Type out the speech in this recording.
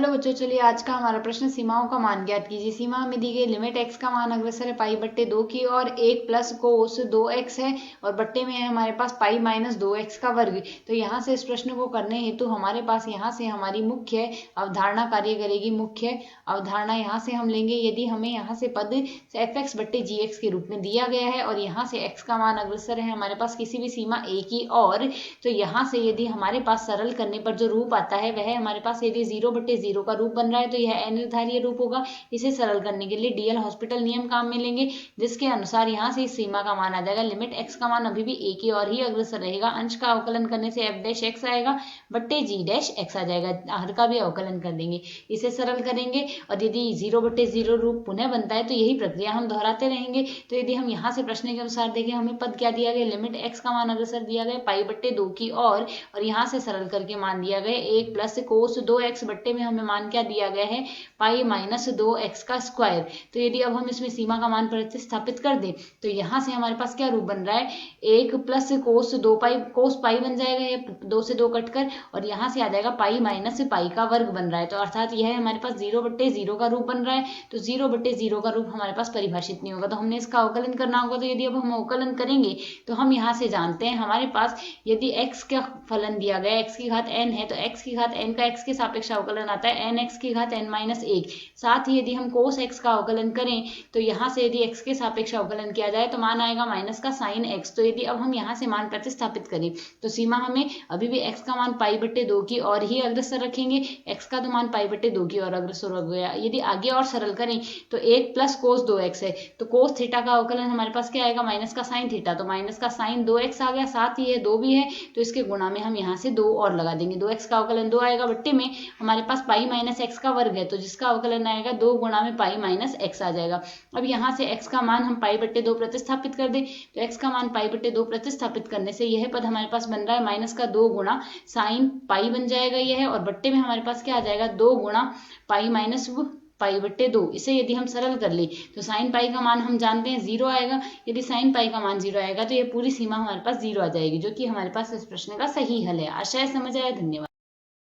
Hello बच्चों, चलिए आज का हमारा प्रश्न सीमाओं का मान ज्ञात कीजिए। सीमा हमें दी गई लिमिट x का मान अग्रसर है पाई बट्टे 2 की और 1 प्लस कोस 2x है और बट्टे में है हमारे पास पाई माइनस 2x का वर्ग। तो यहाँ से इस प्रश्न को करने हेतु हमारे पास यहाँ से हमारी मुख्य अवधारणा कार्य करेगी। मुख्य अवधारणा यहाँ से हम लेंगे, यदि हमें यहाँ से पद fx बट्टे gx के रूप में दिया गया है और यहाँ से x का मान अग्रसर है हमारे पास किसी भी सीमा a की और, तो यहाँ से यदि हमारे पास सरल करने पर जो रूप आता है वह हमारे पास यदि 0/0 का रूप बन रहा है तो यह अनिर्धारीय रूप होगा। इसे सरल करने के लिए डीएल हॉस्पिटल नियम काम में लेंगे, जिसके अनुसार यहाँ से इस सीमा का मान आ जाएगा लिमिट x का मान अभी भी a की ओर ही अग्रसर रहेगा। अंश का अवकलन करने से f डैश x आएगा बट्टे g डैश x आ जाएगा। हर का भी अवकलन कर देंगे, इसे सरल करेंगे और यदि 0/0 रूप पुनः बनता है तो यही प्रक्रिया हम दोहराते रहेंगे। तो यदि हम यहाँ से प्रश्न के अनुसार देखें, हमें पद क्या दिया गया, लिमिट x का मान अग्रसर दिया गया पाई बट्टे 2 की और यहाँ से सरल करके मान दिया गया 1 प्लस कोस 2x बट्टे में हमें मान क्या दिया गया है पाई माइनस 2x का स्क्वायर। तो यदि अब हम इसमें सीमा का मान प्रतिस्थापित कर दें तो यहाँ से हमारे पास क्या रूप बन रहा है, 1 प्लस कोस 2 पाई, कोस पाई बन जाएगा ये 2 से 2 कटकर और यहाँ से आ जाएगा पाई माइनस पाई का वर्ग बन रहा है। तो अर्थात यह हमारे पास 0/0 का रूप बन रहा है। तो 0/0 का रूप हमारे पास परिभाषित नहीं होगा, तो हमने इसका अवकलन करना होगा। तो यदि अब हम अवकलन करेंगे तो हम यहाँ से जानते हैं हमारे पास यदि x का फलन दिया गया x की घात n है तो x की घात n का x के सापेक्ष अवकलन आता है n x की घात n माइनस 1। साथ ही यदि हम कोस x का अवकलन करें तो यहाँ से यदि x के सापेक्ष अवकलन किया जाए तो मान आएगा माइनस का साइन x। तो यदि अब हम यहाँ से मान प्रतिस्थापित करें तो सीमा हमें अभी भी x का मान पाई बट्टे 2 की और ही अग्रसर रखेंगे। x का तो मान पाई बट्टे 2 की और अग्रसर हो गया। यदि आगे और सरल करें तो 1 प्लस कोस 2x है तो कोस थीटा का अवकलन हमारे पास क्या आएगा माइनस का साइन थीटा। तो माइनस का साइन 2x आ गया, साथ ही ये 2 भी है तो इसके गुणा में हम यहाँ से 2 और लगा देंगे। 2x का अवकलन 2 आएगा बट्टे में हमारे पास पाई माइनस x का वर्ग है तो जिसका अवकलन आएगा 2 गुणा में पाई माइनस x आ जाएगा। अब यहाँ से x का मान हम पाई बट्टे 2 प्रतिस्थापित कर दें तो x का मान पाई बट्टे 2 प्रतिस्थापित करने से यह पद हमारे पास बन रहा है माइनस का 2 गुणा साइन पाई बन जाएगा यह, और बट्टे में हमारे पास क्या आ जाएगा 2 गुणा पाई माइनस पाई बट्टे 2। इसे यदि हम सरल कर ले तो साइन पाई का मान हम जानते हैं 0 आएगा। यदि साइन पाई का मान 0 आएगा तो ये पूरी सीमा हमारे पास 0 आ जाएगी, जो कि हमारे पास इस प्रश्न का सही हल है। आशा है समझ आया। धन्यवाद।